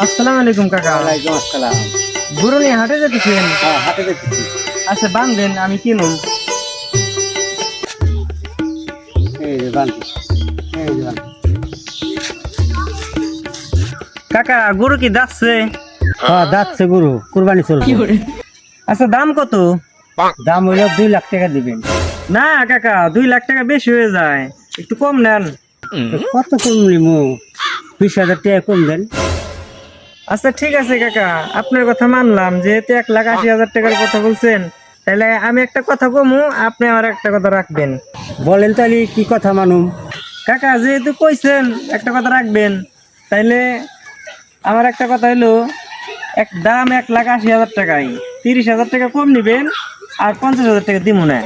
আসসালামু আলাইকুম কাকা। ওয়ালাইকুম আসসালাম। গরু নিয়ে হাটে যেতেছেন? হ্যাঁ, হাটে যেতেছি। আচ্ছা বান্ধেন, আমি কিনুম। এই যে বান্ধি, এই যে বান্ধি। কাকা গরু কি যাচ্ছে? হ্যাঁ, যাচ্ছে গরু, কুরবানি চলবে। আচ্ছা দাম কত? দাম হইল 2 লাখ টাকা দিবেন। না কাকা, 2 লাখ টাকা বেশি হয়ে যায়, একটু কম নেন। তো কত কম নিমু? 20,000 টাকা কম দেন। আচ্ছা ঠিক আছে কাকা, আপনার কথা মানলাম, যেহেতু 1,80,000 টাকার কথা বলছেন, তাহলে আমি একটা কথা কমু, আপনি আমার একটা কথা রাখবেন। বলেন তাহলে কি কথা মানুম? কাকা যেহেতু কইছেন একটা কথা রাখবেন, তাইলে আমার একটা কথা হইলো, দাম 1,80,000 টাকাই, 30,000 টাকা কম নিবেন, আর 50,000 টাকা দিমু না।